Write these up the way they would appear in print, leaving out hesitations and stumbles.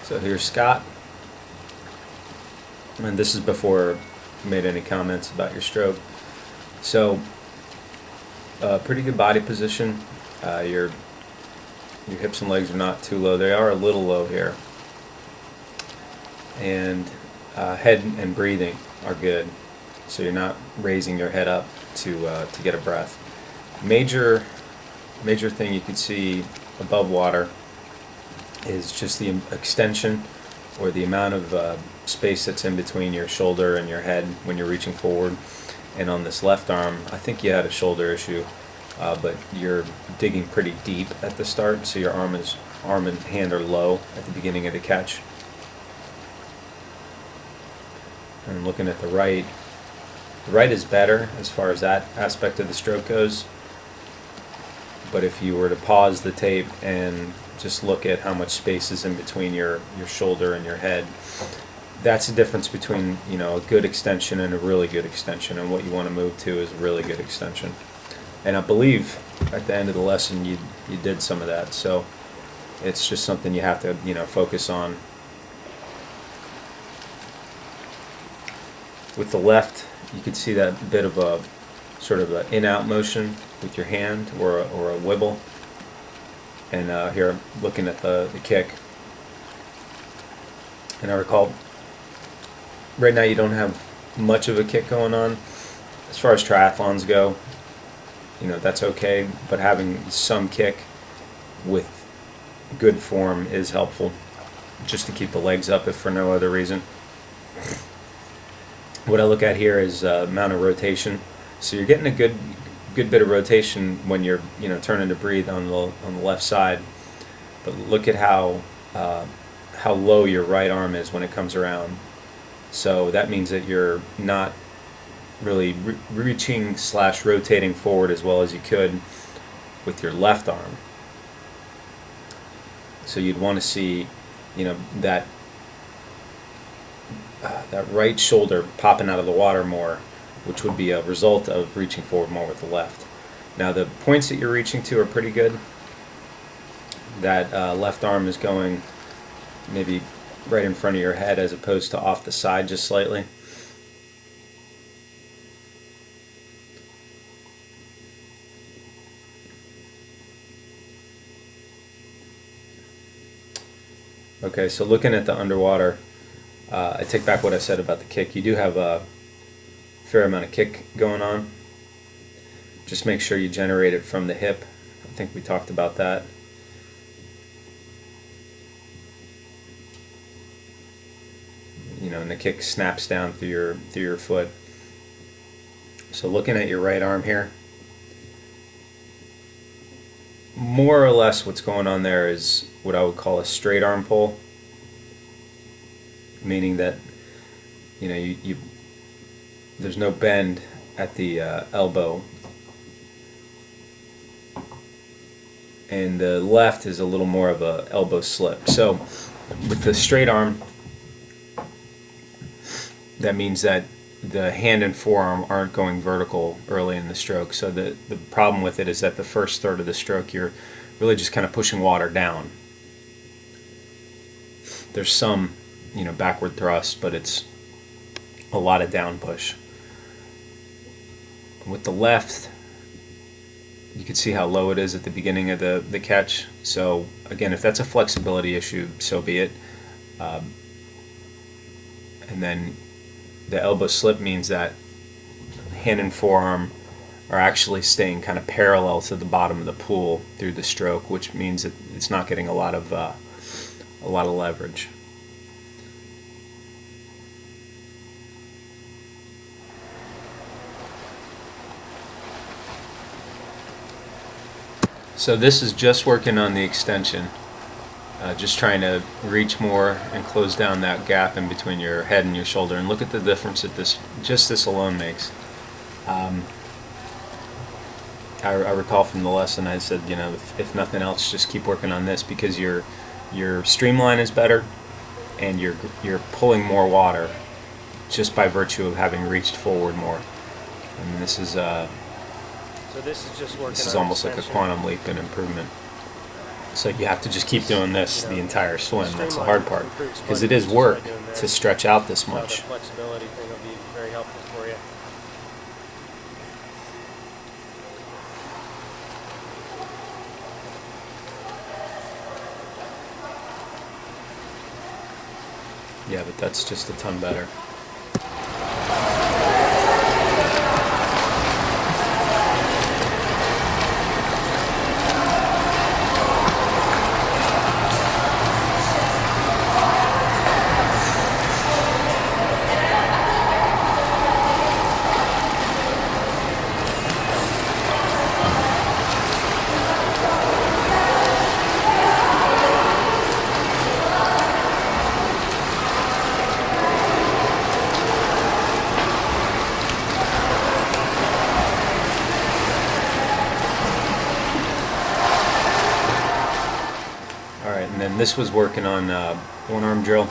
So here's Scott, and this is before you made any comments about your stroke. So, pretty good body position. Your hips and legs are not too low. They are a little low here, and head and breathing are good. So you're not raising your head up to get a breath. Major thing you can see above water is just the extension or the amount of space that's in between your shoulder and your head when you're reaching forward. And on this left arm, I think you had a shoulder issue, but you're digging pretty deep at the start, so your arm and hand are low at the beginning of the catch. And looking at the right is better as far as that aspect of the stroke goes. But if you were to pause the tape and just look at how much space is in between your shoulder and your head, that's the difference between, you know, a good extension and a really good extension, and what you want to move to is a really good extension. And I believe at the end of the lesson you did some of that, so it's just something you have to, you know, focus on. With the left, you can see that bit of a sort of an in-out motion with your hand, or a wibble. And here I'm looking at the kick, and I recall right now you don't have much of a kick going on. As far as triathlons go, you know, that's okay, but having some kick with good form is helpful, just to keep the legs up if for no other reason. What I look at here is amount of rotation. So you're getting a good bit of rotation when you're, you know, turning to breathe on the left side. But look at how low your right arm is when it comes around. So that means that you're not really reaching / rotating forward as well as you could with your left arm. So you'd want to see, you know, that right shoulder popping out of the water more, which would be a result of reaching forward more with the left. Now the points that you're reaching to are pretty good. That left arm is going maybe right in front of your head as opposed to off the side just slightly. Okay, so looking at the underwater, I take back what I said about the kick. You do have a fair amount of kick going on. Just make sure you generate it from the hip. I think we talked about that. You know, and the kick snaps down through your foot. So looking at your right arm here, more or less what's going on there is what I would call a straight arm pull, meaning that, you know, there's no bend at the elbow, and the left is a little more of a elbow slip. So with the straight arm, that means that the hand and forearm aren't going vertical early in the stroke. So the problem with it is that the first third of the stroke you're really just kind of pushing water down. There's some, you know, backward thrust, but it's a lot of down push. With the left, you can see how low it is at the beginning of the catch. So again, if that's a flexibility issue, so be it. And then the elbow slip means that hand and forearm are actually staying kind of parallel to the bottom of the pool through the stroke, which means that it's not getting a lot of leverage. So this is just working on the extension, just trying to reach more and close down that gap in between your head and your shoulder. And look at the difference that this alone makes. I recall from the lesson I said, you know, if nothing else, just keep working on this, because your streamline is better and you're pulling more water just by virtue of having reached forward more. And this is So this is just working. this is almost like a quantum leap in improvement. So you have to just keep doing this the entire swim. That's the streamline, hard part, improve because splendor it is just by work doing to this. stretch out this So the much. flexibility thing will be very helpful for you. Yeah, but that's just a ton better. Alright, and then this was working on one arm drill,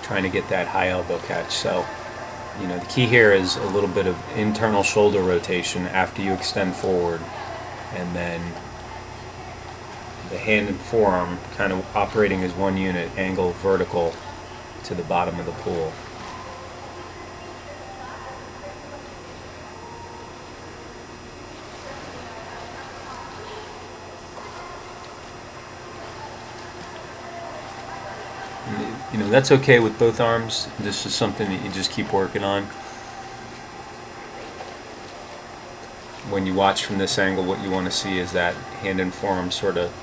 trying to get that high elbow catch. So, you know, the key here is a little bit of internal shoulder rotation after you extend forward, and then the hand and forearm kind of operating as one unit, angle vertical to the bottom of the pool. You know, that's okay with both arms. This is something that you just keep working on. When you watch from this angle, what you want to see is that hand and forearm sort of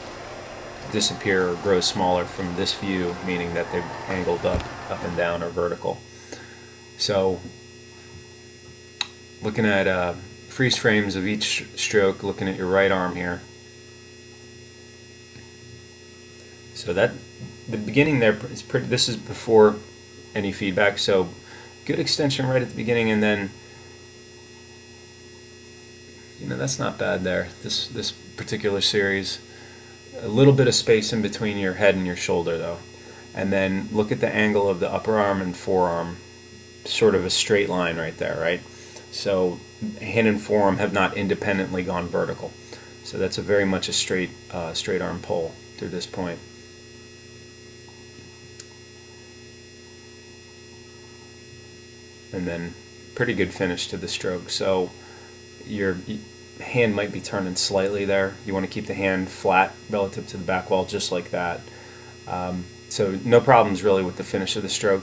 disappear or grow smaller from this view, meaning that they've angled up and down, or vertical. So, looking at freeze frames of each stroke, looking at your right arm here. So that the beginning there is pretty. This is before any feedback. So good extension right at the beginning, and then that's not bad there. This particular series, a little bit of space in between your head and your shoulder though, and then look at the angle of the upper arm and forearm, sort of a straight line right there, right? So hand and forearm have not independently gone vertical. So that's a very much a straight arm pull through this point. And then pretty good finish to the stroke. So your hand might be turning slightly there. You want to keep the hand flat relative to the back wall, just like that. So no problems really with the finish of the stroke.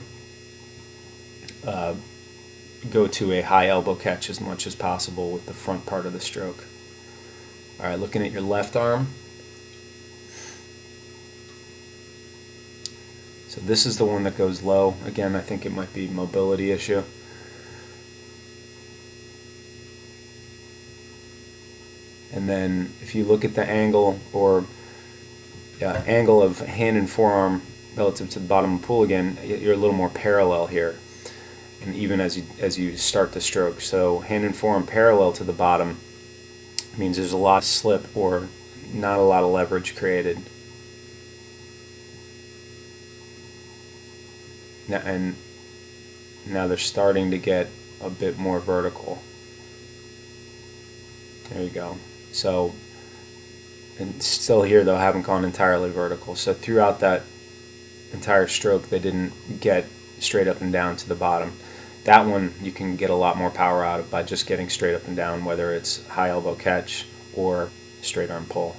Go to a high elbow catch as much as possible with the front part of the stroke. Alright, looking at your left arm. So this is the one that goes low. Again, I think it might be a mobility issue. And then if you look at the angle angle of hand and forearm relative to the bottom of the pool again, you're a little more parallel here. And even as you start the stroke, so hand and forearm parallel to the bottom means there's a lot of slip or not a lot of leverage created. Now they're starting to get a bit more vertical. There you go. So, and still here though, haven't gone entirely vertical. So throughout that entire stroke, they didn't get straight up and down to the bottom. That one you can get a lot more power out of by just getting straight up and down, whether it's high elbow catch or straight arm pull.